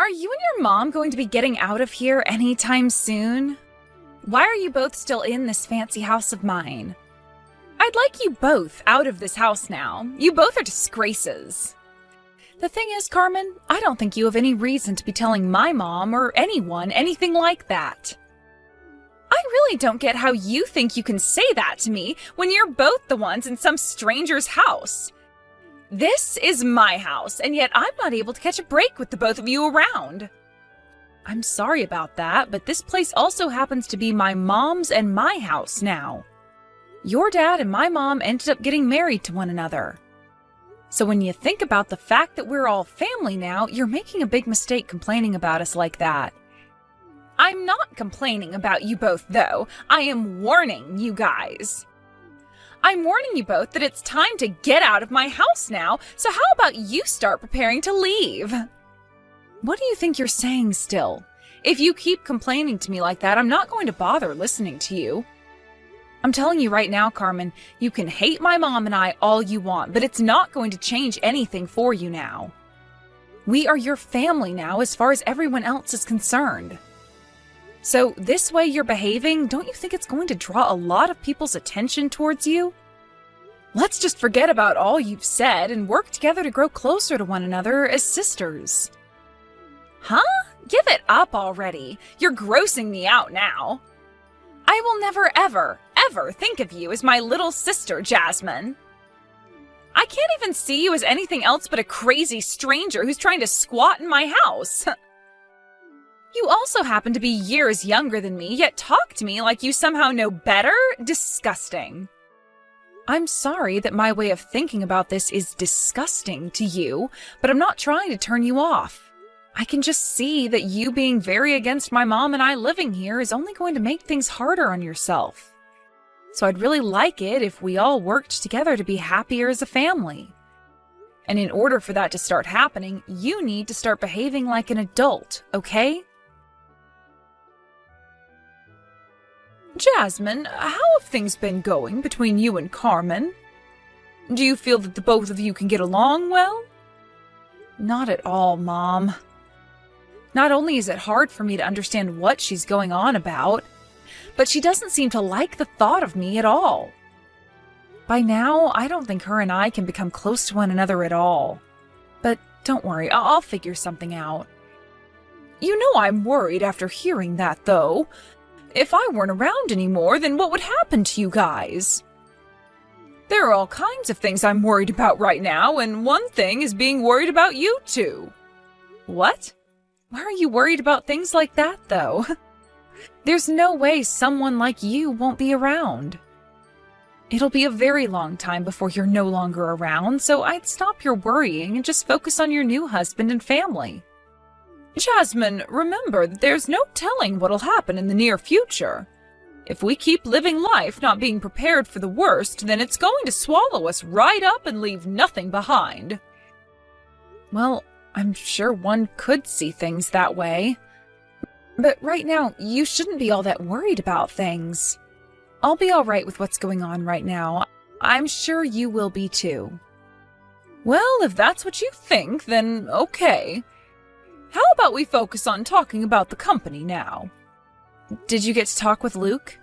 Are you and your mom going to be getting out of here anytime soon? Why are you both still in this fancy house of mine? I'd like you both out of this house now. You both are disgraces. The thing is, Carmen, I don't think you have any reason to be telling my mom or anyone anything like that. I really don't get how you think you can say that to me when you're both the ones in some stranger's house. This is my house, and yet I'm not able to catch a break with the both of you around. I'm sorry about that, but this place also happens to be my mom's and my house now. Your dad and my mom ended up getting married to one another. So when you think about the fact that we're all family now, you're making a big mistake complaining about us like that. I'm not complaining about you both, though. I am warning you guys. I'm warning you both that it's time to get out of my house now, so how about you start preparing to leave? What do you think you're saying still? If you keep complaining to me like that, I'm not going to bother listening to you. I'm telling you right now, Carmen, you can hate my mom and I all you want, but it's not going to change anything for you now. We are your family now as far as everyone else is concerned. So this way you're behaving, don't you think it's going to draw a lot of people's attention towards you? Let's just forget about all you've said and work together to grow closer to one another as sisters. Huh? Give it up already. You're grossing me out now. I will never, ever, ever think of you as my little sister, Jasmine. I can't even see you as anything else but a crazy stranger who's trying to squat in my house. You also happen to be years younger than me, yet talk to me like you somehow know better? Disgusting. I'm sorry that my way of thinking about this is disgusting to you, but I'm not trying to turn you off. I can just see that you being very against my mom and I living here is only going to make things harder on yourself. So I'd really like it if we all worked together to be happier as a family. And in order for that to start happening, you need to start behaving like an adult, okay? Jasmine, how have things been going between you and Carmen? Do you feel that the both of you can get along well? Not at all, Mom. Not only is it hard for me to understand what she's going on about, but she doesn't seem to like the thought of me at all. By now, I don't think her and I can become close to one another at all. But don't worry, I'll figure something out. You know I'm worried after hearing that, though. If I weren't around anymore, then what would happen to you guys? There are all kinds of things I'm worried about right now, and one thing is being worried about you two. What? Why are you worried about things like that, though? There's no way someone like you won't be around. It'll be a very long time before you're no longer around, so I'd stop your worrying and just focus on your new husband and family. Jasmine, remember that there's no telling what'll happen in the near future. If we keep living life not being prepared for the worst, then it's going to swallow us right up and leave nothing behind. Well, I'm sure one could see things that way. But right now, you shouldn't be all that worried about things. I'll be all right with what's going on right now. I'm sure you will be too. Well, if that's what you think, then okay. How about we focus on talking about the company now? Did you get to talk with Luke?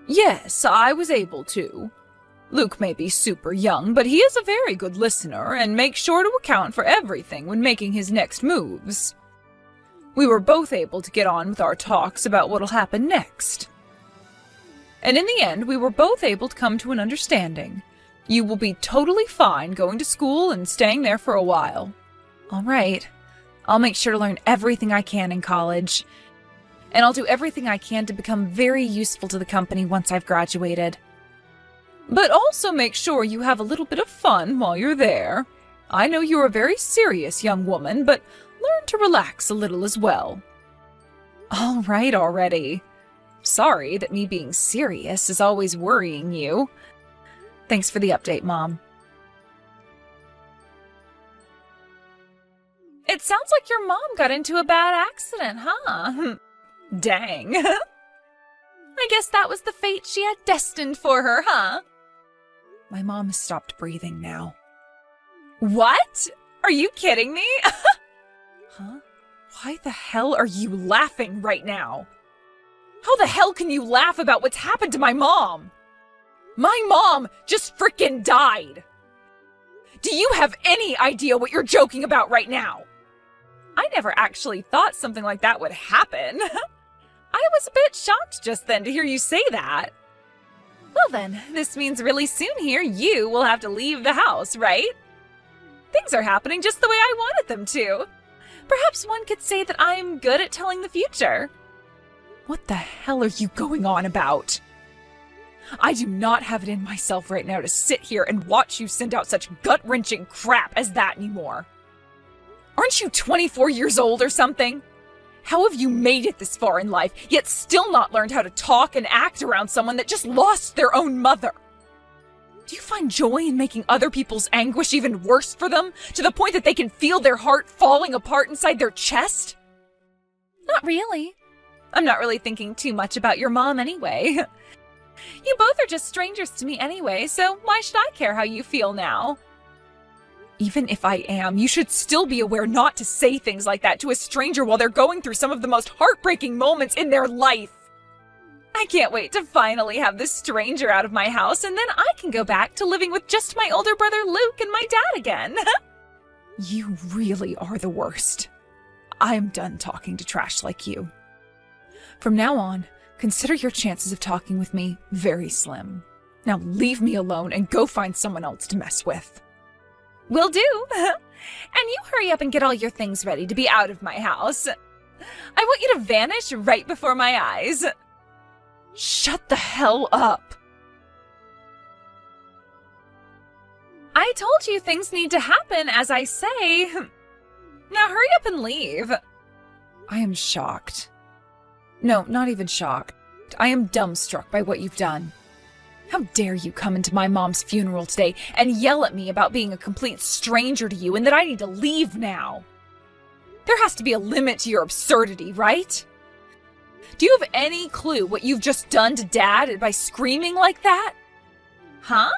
Yes, I was able to. Luke may be super young, but he is a very good listener and makes sure to account for everything when making his next moves. We were both able to get on with our talks about what'll happen next. And in the end, we were both able to come to an understanding. You will be totally fine going to school and staying there for a while. All right. I'll make sure to learn everything I can in college. And I'll do everything I can to become very useful to the company once I've graduated. But also make sure you have a little bit of fun while you're there. I know you're a very serious young woman, but learn to relax a little as well. All right already. Sorry that me being serious is always worrying you. Thanks for the update, Mom. It sounds like your mom got into a bad accident, huh? Dang. I guess that was the fate she had destined for her, huh? My mom has stopped breathing now. What? Are you kidding me? Huh? Why the hell are you laughing right now? How the hell can you laugh about what's happened to my mom? My mom just frickin' died! Do you have any idea what you're joking about right now? I never actually thought something like that would happen. I was a bit shocked just then to hear you say that. Well then, this means really soon here you will have to leave the house, right? Things are happening just the way I wanted them to. Perhaps one could say that I'm good at telling the future. What the hell are you going on about? I do not have it in myself right now to sit here and watch you send out such gut-wrenching crap as that anymore. Aren't you 24 years old or something? How have you made it this far in life, yet still not learned how to talk and act around someone that just lost their own mother? Do you find joy in making other people's anguish even worse for them, to the point that they can feel their heart falling apart inside their chest? Not really. I'm not really thinking too much about your mom anyway. You both are just strangers to me anyway, so why should I care how you feel now? Even if I am, you should still be aware not to say things like that to a stranger while they're going through some of the most heartbreaking moments in their life. I can't wait to finally have this stranger out of my house, and then I can go back to living with just my older brother Luke and my dad again. You really are the worst. I'm done talking to trash like you. From now on, consider your chances of talking with me very slim. Now leave me alone and go find someone else to mess with. Will do. And you hurry up and get all your things ready to be out of my house. I want you to vanish right before my eyes. Shut the hell up. I told you things need to happen as I say. Now hurry up and leave. I am shocked. No, not even shocked. I am dumbstruck by what you've done. How dare you come into my mom's funeral today and yell at me about being a complete stranger to you and that I need to leave now? There has to be a limit to your absurdity, right? Do you have any clue what you've just done to Dad by screaming like that? Huh?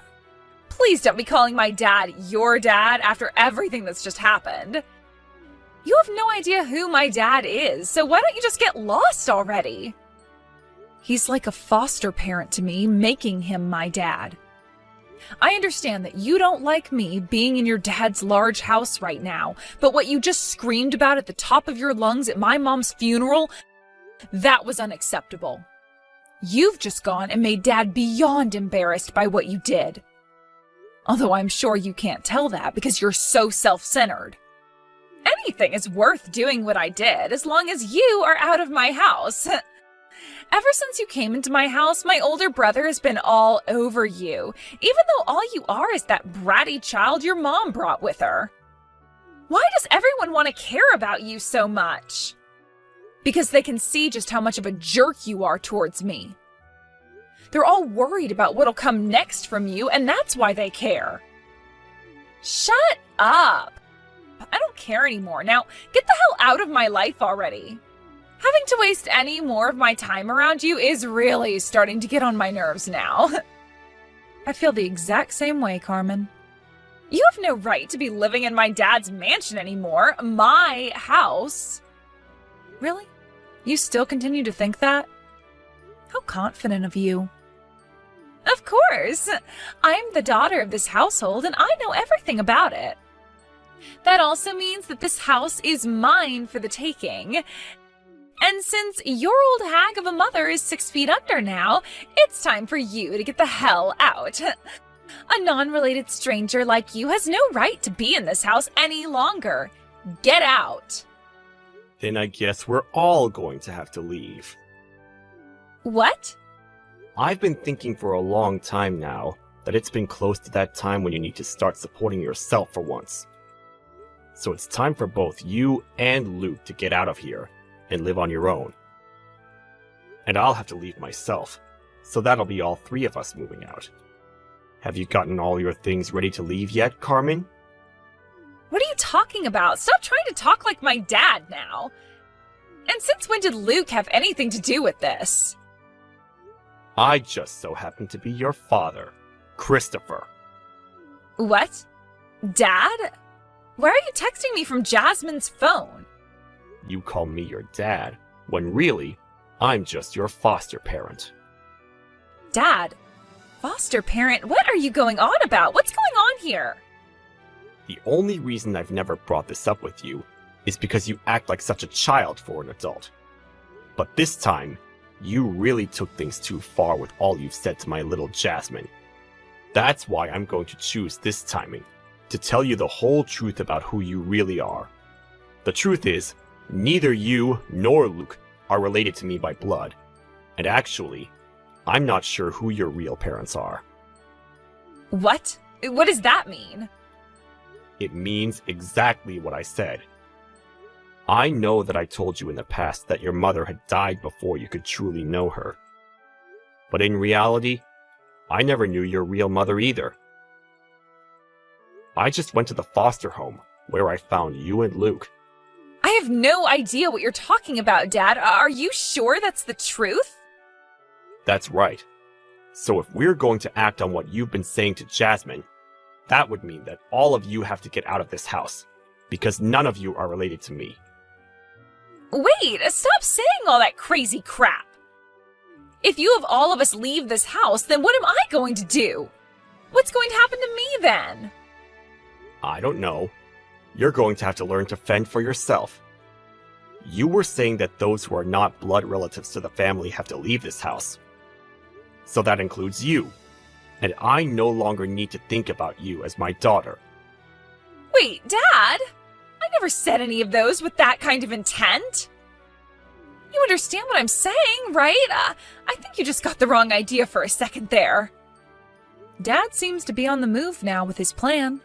Please don't be calling my dad your dad after everything that's just happened. You have no idea who my dad is, so why don't you just get lost already? He's like a foster parent to me, making him my dad. I understand that you don't like me being in your dad's large house right now, but what you just screamed about at the top of your lungs at my mom's funeral, that was unacceptable. You've just gone and made Dad beyond embarrassed by what you did. Although I'm sure you can't tell that because you're so self-centered. Anything is worth doing what I did as long as you are out of my house. Ever since you came into my house, my older brother has been all over you, even though all you are is that bratty child your mom brought with her. Why does everyone want to care about you so much? Because they can see just how much of a jerk you are towards me. They're all worried about what'll come next from you, and that's why they care. Shut up! I don't care anymore. Now, get the hell out of my life already. Having to waste any more of my time around you is really starting to get on my nerves now. I feel the exact same way, Carmen. You have no right to be living in my dad's mansion anymore. My house. Really? You still continue to think that? How confident of you. Of course. I'm the daughter of this household and I know everything about it. That also means that this house is mine for the taking. And since your old hag of a mother is 6 feet under now, it's time for you to get the hell out. A non-related stranger like you has no right to be in this house any longer. Get out. Then I guess we're all going to have to leave. What? I've been thinking for a long time now that it's been close to that time when you need to start supporting yourself for once. So it's time for both you and Luke to get out of here and live on your own. And I'll have to leave myself, so that'll be all 3 of us moving out. Have you gotten all your things ready to leave yet, Carmen? What are you talking about? Stop trying to talk like my dad now. And since when did Luke have anything to do with this? I just so happen to be your father, Christopher. What? Dad? Why are you texting me from Jasmine's phone? you call me your dad, when really, I'm just your foster parent. Dad? Foster parent? What are you going on about? What's going on here? The only reason I've never brought this up with you is because you act like such a child for an adult. But this time, you really took things too far with all you've said to my little Jasmine. That's why I'm going to choose this timing, to tell you the whole truth about who you really are. The truth is, neither you nor Luke are related to me by blood. And actually, I'm not sure who your real parents are. What? What does that mean? It means exactly what I said. I know that I told you in the past that your mother had died before you could truly know her. But in reality, I never knew your real mother either. I just went to the foster home, where I found you and Luke. I have no idea what you're talking about, Dad. Are you sure that's the truth? That's right. So if we're going to act on what you've been saying to Jasmine, that would mean that all of you have to get out of this house, because none of you are related to me. Wait, stop saying all that crazy crap. If you have all of us leave this house, then what am I going to do? What's going to happen to me then? I don't know. You're going to have to learn to fend for yourself. You were saying that those who are not blood relatives to the family have to leave this house. So that includes you. And I no longer need to think about you as my daughter. Wait, Dad? I never said any of those with that kind of intent. You understand what I'm saying, right? I think you just got the wrong idea for a second there. Dad seems to be on the move now with his plan.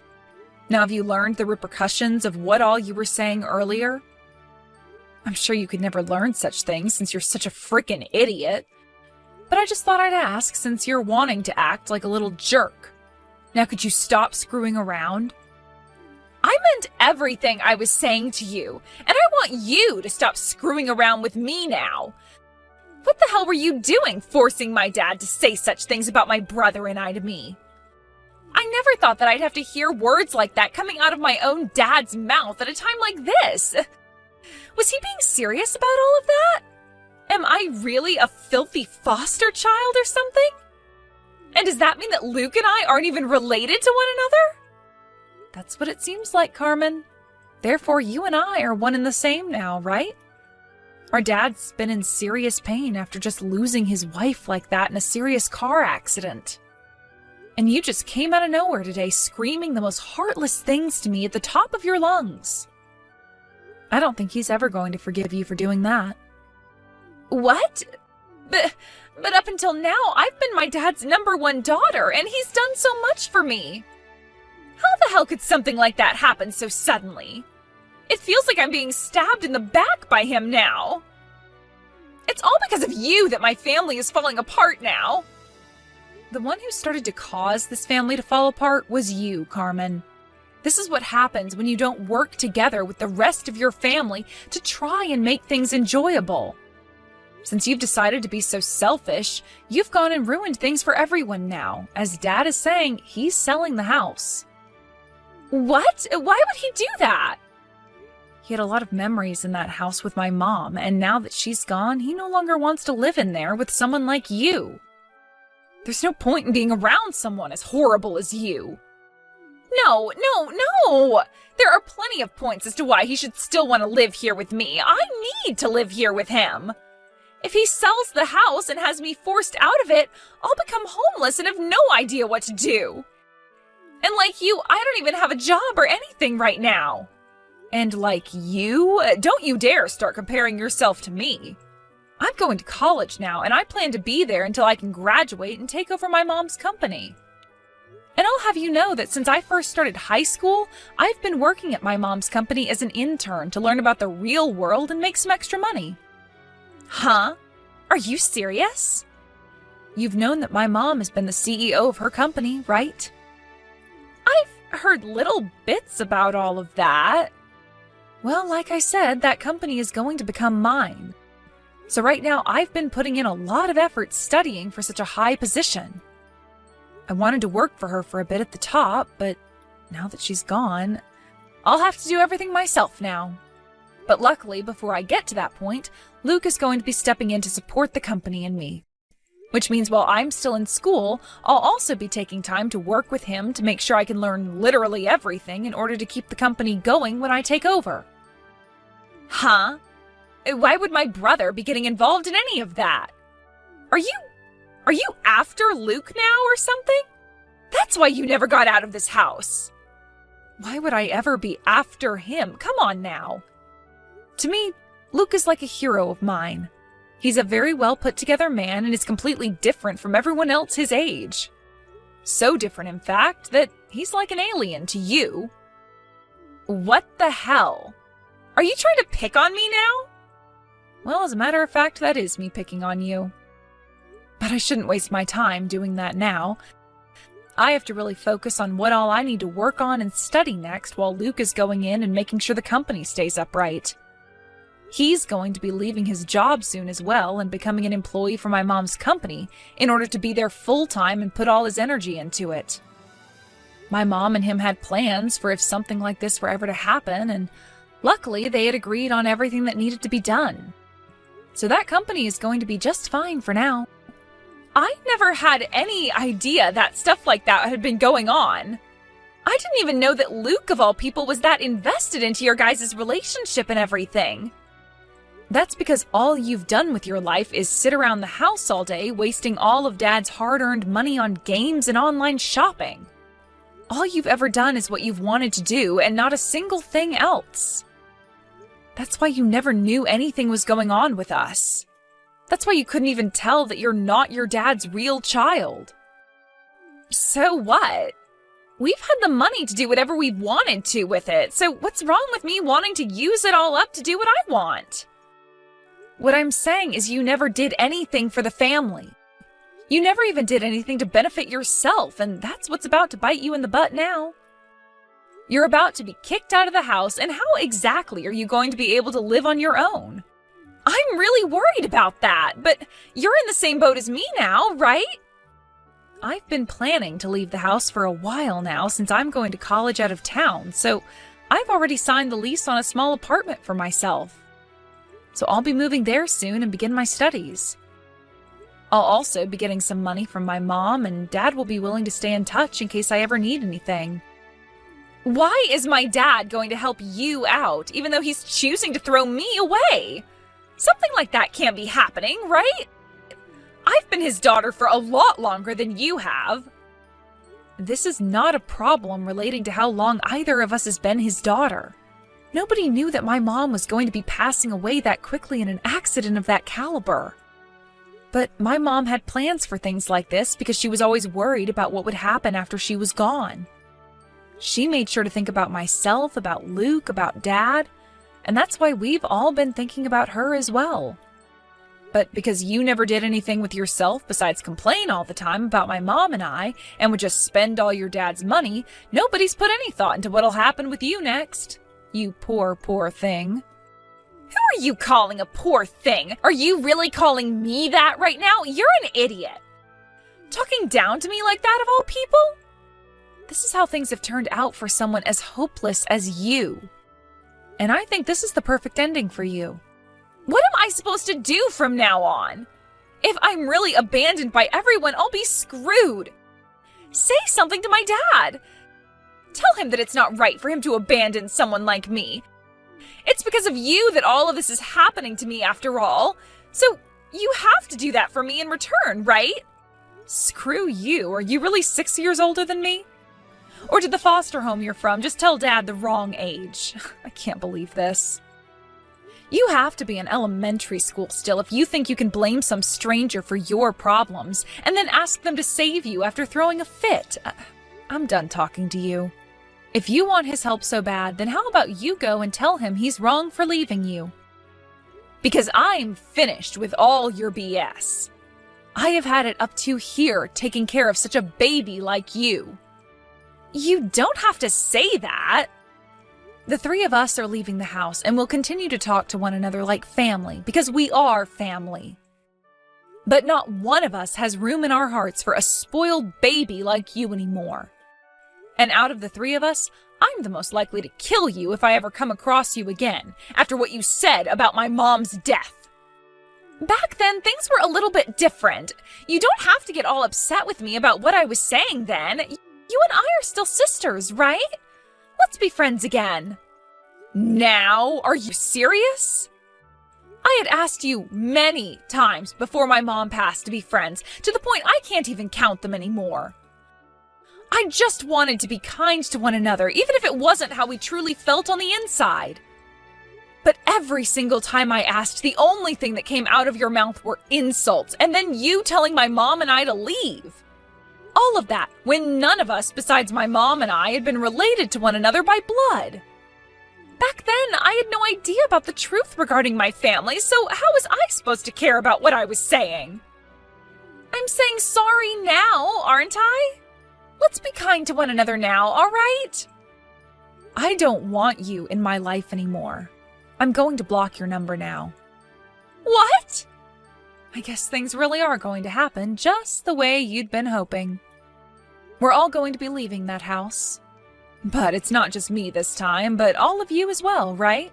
Now have you learned the repercussions of what all you were saying earlier? I'm sure you could never learn such things since you're such a frickin' idiot. But I just thought I'd ask since you're wanting to act like a little jerk. Now could you stop screwing around? I meant everything I was saying to you, and I want you to stop screwing around with me now. What the hell were you doing, forcing my dad to say such things about my brother and I to me? I never thought that I'd have to hear words like that coming out of my own dad's mouth at a time like this. Was he being serious about all of that? Am I really a filthy foster child or something? And does that mean that Luke and I aren't even related to one another? That's what it seems like, Carmen. Therefore, you and I are one and the same now, right? Our dad's been in serious pain after just losing his wife like that in a serious car accident. And you just came out of nowhere today screaming the most heartless things to me at the top of your lungs. I don't think he's ever going to forgive you for doing that. What? But up until now, I've been my dad's #1 daughter, and he's done so much for me. How the hell could something like that happen so suddenly? It feels like I'm being stabbed in the back by him now. It's all because of you that my family is falling apart now. The one who started to cause this family to fall apart was you, Carmen. This is what happens when you don't work together with the rest of your family to try and make things enjoyable. Since you've decided to be so selfish, you've gone and ruined things for everyone now. As Dad is saying, he's selling the house. What? Why would he do that? He had a lot of memories in that house with my mom, and now that she's gone, he no longer wants to live in there with someone like you. There's no point in being around someone as horrible as you. No! There are plenty of points as to why he should still want to live here with me. I need to live here with him. If he sells the house and has me forced out of it, I'll become homeless and have no idea what to do. And like you, I don't even have a job or anything right now. And like you, don't you dare start comparing yourself to me. I'm going to college now, and I plan to be there until I can graduate and take over my mom's company. And I'll have you know that since I first started high school, I've been working at my mom's company as an intern to learn about the real world and make some extra money. Huh? Are you serious? You've known that my mom has been the CEO of her company, right? I've heard little bits about all of that. Well, like I said, that company is going to become mine. So right now, I've been putting in a lot of effort studying for such a high position. I wanted to work for her for a bit at the top, but now that she's gone, I'll have to do everything myself now. But luckily, before I get to that point, Luke is going to be stepping in to support the company and me. Which means while I'm still in school, I'll also be taking time to work with him to make sure I can learn literally everything in order to keep the company going when I take over. Huh? Why would my brother be getting involved in any of that? Are you after Luke now or something? That's why you never got out of this house. Why would I ever be after him? Come on now. To me, Luke is like a hero of mine. He's a very well put together man and is completely different from everyone else his age. So different, in fact, that he's like an alien to you. What the hell? Are you trying to pick on me now? Well, as a matter of fact, that is me picking on you. But I shouldn't waste my time doing that now. I have to really focus on what all I need to work on and study next while Luke is going in and making sure the company stays upright. He's going to be leaving his job soon as well and becoming an employee for my mom's company in order to be there full-time and put all his energy into it. My mom and him had plans for if something like this were ever to happen, and luckily they had agreed on everything that needed to be done. So that company is going to be just fine for now. I never had any idea that stuff like that had been going on. I didn't even know that Luke, of all people, was that invested into your guys' relationship and everything. That's because all you've done with your life is sit around the house all day, wasting all of Dad's hard-earned money on games and online shopping. All you've ever done is what you've wanted to do, and not a single thing else. That's why you never knew anything was going on with us. That's why you couldn't even tell that you're not your dad's real child. So what? We've had the money to do whatever we wanted to with it, so what's wrong with me wanting to use it all up to do what I want? What I'm saying is you never did anything for the family. You never even did anything to benefit yourself, and that's what's about to bite you in the butt now. You're about to be kicked out of the house, and how exactly are you going to be able to live on your own? I'm really worried about that, but you're in the same boat as me now, right? I've been planning to leave the house for a while now since I'm going to college out of town, so I've already signed the lease on a small apartment for myself. So I'll be moving there soon and begin my studies. I'll also be getting some money from my mom, and Dad will be willing to stay in touch in case I ever need anything. Why is my dad going to help you out, even though he's choosing to throw me away? Something like that can't be happening, right? I've been his daughter for a lot longer than you have. This is not a problem relating to how long either of us has been his daughter. Nobody knew that my mom was going to be passing away that quickly in an accident of that caliber. But my mom had plans for things like this because she was always worried about what would happen after she was gone. She made sure to think about myself, about Luke, about Dad, and that's why we've all been thinking about her as well. But because you never did anything with yourself besides complain all the time about my mom and I, and would just spend all your dad's money, nobody's put any thought into what'll happen with you next. You poor, poor thing. Who are you calling a poor thing? Are you really calling me that right now? You're an idiot. Talking down to me like that of all people? This is how things have turned out for someone as hopeless as you. And I think this is the perfect ending for you. What am I supposed to do from now on? If I'm really abandoned by everyone, I'll be screwed. Say something to my dad. Tell him that it's not right for him to abandon someone like me. It's because of you that all of this is happening to me after all. So you have to do that for me in return, right? Screw you. Are you really 6 years older than me? Or did the foster home you're from just tell Dad the wrong age? I can't believe this. You have to be in elementary school still if you think you can blame some stranger for your problems and then ask them to save you after throwing a fit. I'm done talking to you. If you want his help so bad, then how about you go and tell him he's wrong for leaving you? Because I'm finished with all your BS. I have had it up to here taking care of such a baby like you. You don't have to say that. The three of us are leaving the house and we'll continue to talk to one another like family because we are family. But not one of us has room in our hearts for a spoiled baby like you anymore. And out of the three of us, I'm the most likely to kill you if I ever come across you again, after what you said about my mom's death. Back then, things were a little bit different. You don't have to get all upset with me about what I was saying then. You and I are still sisters, right? Let's be friends again. Now? Are you serious? I had asked you many times before my mom passed to be friends, to the point I can't even count them anymore. I just wanted to be kind to one another, even if it wasn't how we truly felt on the inside. But every single time I asked, the only thing that came out of your mouth were insults, and then you telling my mom and I to leave. All of that when none of us besides my mom and I had been related to one another by blood. Back then, I had no idea about the truth regarding my family, so how was I supposed to care about what I was saying? I'm saying sorry now, aren't I? Let's be kind to one another now, all right? I don't want you in my life anymore. I'm going to block your number now. What? I guess things really are going to happen just the way you'd been hoping. We're all going to be leaving that house. But it's not just me this time, but all of you as well, right?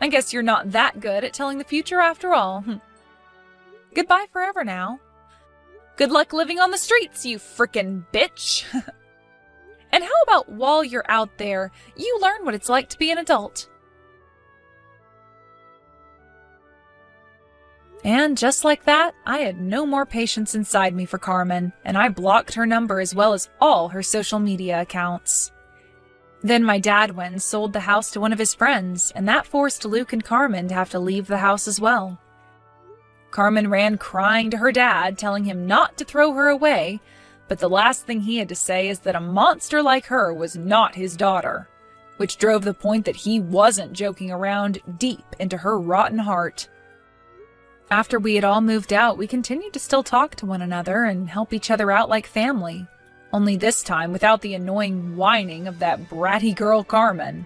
I guess you're not that good at telling the future after all. Goodbye forever now. Good luck living on the streets, you frickin' bitch. And how about while you're out there, you learn what it's like to be an adult? And just like that, I had no more patience inside me for Carmen, and I blocked her number as well as all her social media accounts. Then my dad went and sold the house to one of his friends, and that forced Luke and Carmen to have to leave the house as well. Carmen ran crying to her dad, telling him not to throw her away, but the last thing he had to say is that a monster like her was not his daughter, which drove the point that he wasn't joking around deep into her rotten heart. After we had all moved out, we continued to still talk to one another and help each other out like family, only this time without the annoying whining of that bratty girl Carmen.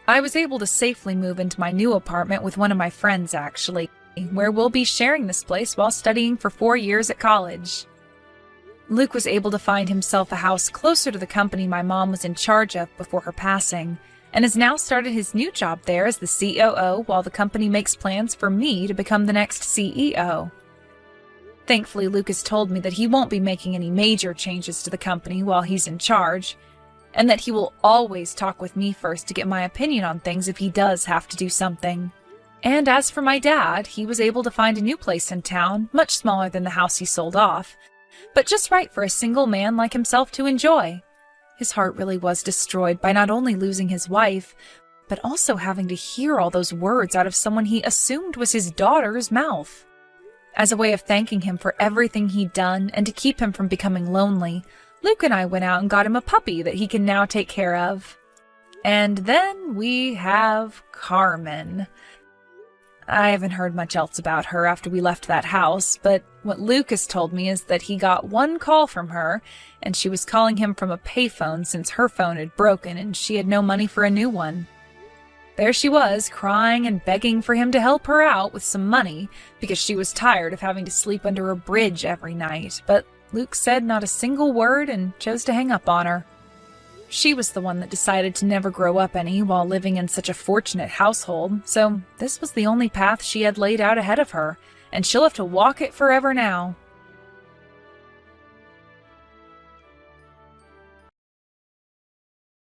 I was able to safely move into my new apartment with one of my friends, actually, where we'll be sharing this place while studying for 4 years at college. Luke was able to find himself a house closer to the company my mom was in charge of before her passing, and has now started his new job there as the COO while the company makes plans for me to become the next CEO. Thankfully, Luke has told me that he won't be making any major changes to the company while he's in charge, and that he will always talk with me first to get my opinion on things if he does have to do something. And as for my dad, he was able to find a new place in town, much smaller than the house he sold off, but just right for a single man like himself to enjoy. His heart really was destroyed by not only losing his wife, but also having to hear all those words out of someone he assumed was his daughter's mouth. As a way of thanking him for everything he'd done and to keep him from becoming lonely, Luke and I went out and got him a puppy that he can now take care of. And then we have Carmen. I haven't heard much else about her after we left that house, but what Luke has told me is that he got one call from her, and she was calling him from a payphone since her phone had broken and she had no money for a new one. There she was, crying and begging for him to help her out with some money because she was tired of having to sleep under a bridge every night, but Luke said not a single word and chose to hang up on her. She was the one that decided to never grow up any while living in such a fortunate household, so this was the only path she had laid out ahead of her, and she'll have to walk it forever now.